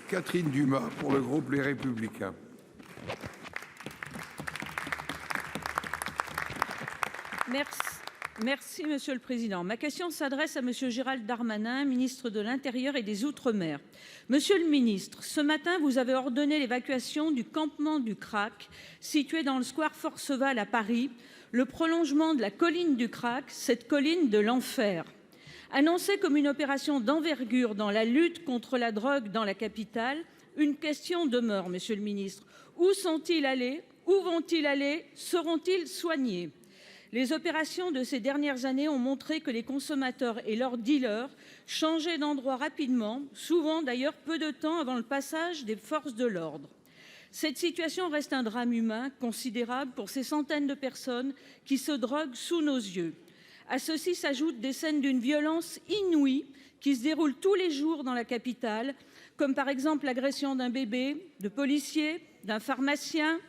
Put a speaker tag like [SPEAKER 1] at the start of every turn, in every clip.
[SPEAKER 1] Catherine Dumas pour le groupe Les Républicains.
[SPEAKER 2] Merci, Monsieur le Président. Ma question s'adresse à Monsieur Gérald Darmanin, ministre de l'Intérieur et des Outre-mer. Monsieur le ministre, ce matin, vous avez ordonné l'évacuation du campement du Crac, situé dans le square Forceval à Paris, le prolongement de la colline du Crac, cette colline de l'enfer. Annoncée comme une opération d'envergure dans la lutte contre la drogue dans la capitale, une question demeure, Monsieur le ministre. Où sont-ils allés? Où vont-ils aller? Seront-ils soignés? Les opérations de ces dernières années ont montré que les consommateurs et leurs dealers changeaient d'endroit rapidement, souvent d'ailleurs peu de temps avant le passage des forces de l'ordre. Cette situation reste un drame humain considérable pour ces centaines de personnes qui se droguent sous nos yeux. À ceci s'ajoutent des scènes d'une violence inouïe qui se déroulent tous les jours dans la capitale, comme par exemple l'agression d'un bébé, de policiers, d'un pharmacien,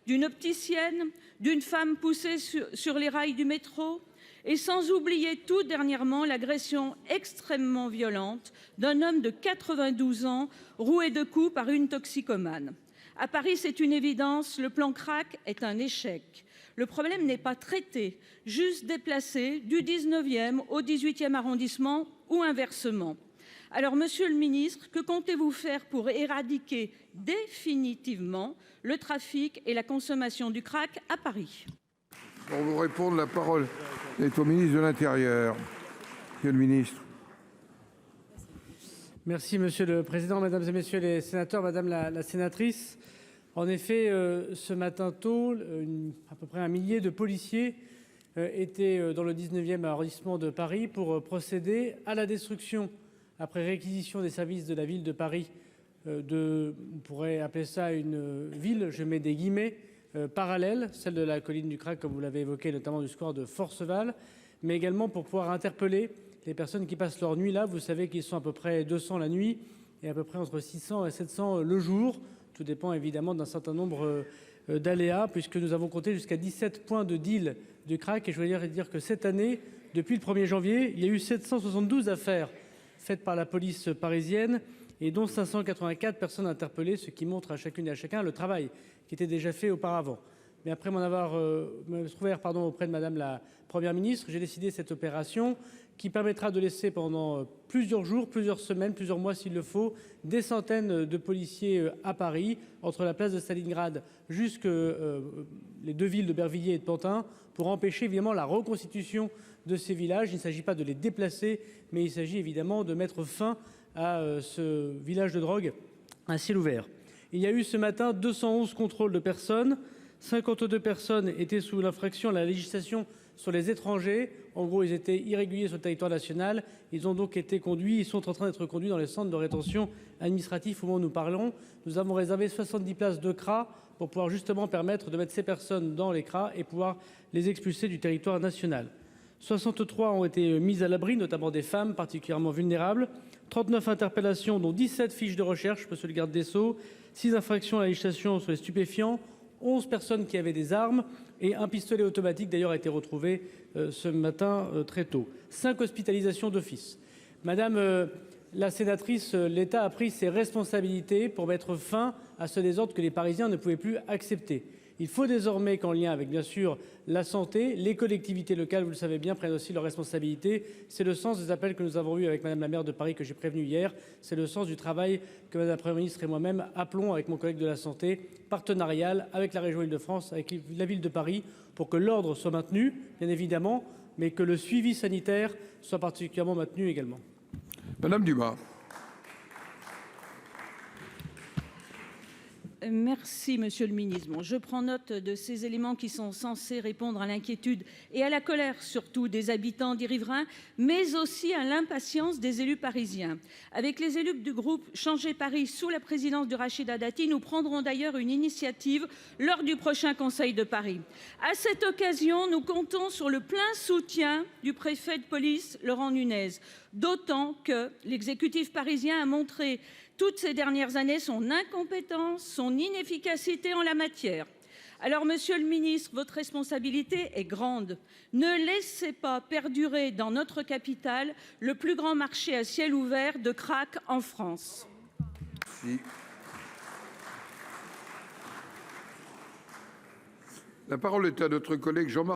[SPEAKER 2] d'une opticienne, d'une femme poussée sur les rails du métro, et sans oublier tout dernièrement l'agression extrêmement violente d'un homme de 92 ans roué de coups par une toxicomane. À Paris, c'est une évidence, le plan Crac est un échec. Le problème n'est pas traité, juste déplacé du 19e au 18e arrondissement ou inversement. Alors, Monsieur le ministre, que comptez-vous faire pour éradiquer définitivement le trafic et la consommation du crack à Paris?
[SPEAKER 1] Pour vous répondre, la parole est au ministre de l'Intérieur. Monsieur le ministre.
[SPEAKER 3] Merci Monsieur le Président, Mesdames et Messieurs les sénateurs, Madame la sénatrice. En effet, ce matin tôt, à peu près 1 millier de policiers étaient dans le 19e arrondissement de Paris pour procéder à la destruction, après réquisition des services de la ville de Paris, on pourrait appeler ça une ville, je mets des guillemets, parallèle, celle de la colline du Crac, comme vous l'avez évoqué, notamment du square de Forceval, mais également pour pouvoir interpeller les personnes qui passent leur nuit là. Vous savez qu'ils sont à peu près 200 la nuit et à peu près entre 600 et 700 le jour. Tout dépend évidemment d'un certain nombre d'aléas, puisque nous avons compté jusqu'à 17 points de deal du Crac. Et je voudrais dire que cette année, depuis le 1er janvier, il y a eu 772 affaires faites par la police parisienne, et dont 584 personnes interpellées, ce qui montre à chacune et à chacun le travail qui était déjà fait auparavant. Mais après m'en avoir trouvé auprès de Madame la Première ministre, j'ai décidé cette opération qui permettra de laisser pendant plusieurs jours, plusieurs semaines, plusieurs mois s'il le faut, des centaines de policiers à Paris, entre la place de Stalingrad jusqu'aux les deux villes de Bervilliers et de Pantin, pour empêcher évidemment la reconstitution de ces villages. Il ne s'agit pas de les déplacer, mais il s'agit évidemment de mettre fin à ce village de drogue à ciel ouvert. Il y a eu ce matin 211 contrôles de personnes. 52 personnes étaient sous l'infraction à la législation sur les étrangers. En gros, ils étaient irréguliers sur le territoire national. Ils ont donc été conduits, ils sont en train d'être conduits dans les centres de rétention administratifs au moment où nous parlons. Nous avons réservé 70 places de CRA pour pouvoir justement permettre de mettre ces personnes dans les CRA et pouvoir les expulser du territoire national. 63 ont été mises à l'abri, notamment des femmes particulièrement vulnérables. 39 interpellations, dont 17 fiches de recherche, monsieur le garde des Sceaux, 6 infractions à la législation sur les stupéfiants, 11 personnes qui avaient des armes et un pistolet automatique d'ailleurs a été retrouvé ce matin très tôt. 5 hospitalisations d'office. Madame la sénatrice, l'État a pris ses responsabilités pour mettre fin à ce désordre que les Parisiens ne pouvaient plus accepter. Il faut désormais qu'en lien avec, bien sûr, la santé, les collectivités locales, vous le savez bien, prennent aussi leurs responsabilités. C'est le sens des appels que nous avons eus avec Madame la maire de Paris, que j'ai prévenu hier. C'est le sens du travail que Madame la Première ministre et moi-même appelons avec mon collègue de la Santé, partenarial avec la région Île-de-France, avec la ville de Paris, pour que l'ordre soit maintenu, bien évidemment, mais que le suivi sanitaire soit particulièrement maintenu également.
[SPEAKER 1] Madame Dumas.
[SPEAKER 2] Merci, Monsieur le ministre. Bon, je prends note de ces éléments qui sont censés répondre à l'inquiétude et à la colère, surtout des habitants des riverains, mais aussi à l'impatience des élus parisiens. Avec les élus du groupe Changer Paris, sous la présidence de Rachida Dati, nous prendrons d'ailleurs une initiative lors du prochain Conseil de Paris. À cette occasion, nous comptons sur le plein soutien du préfet de police, Laurent Nunez, d'autant que l'exécutif parisien a montré toutes ces dernières années son incompétence, son inefficacité en la matière. Alors, Monsieur le ministre, votre responsabilité est grande. Ne laissez pas perdurer dans notre capitale le plus grand marché à ciel ouvert de crack en France.
[SPEAKER 1] Merci. La parole est à notre collègue Jean-Marc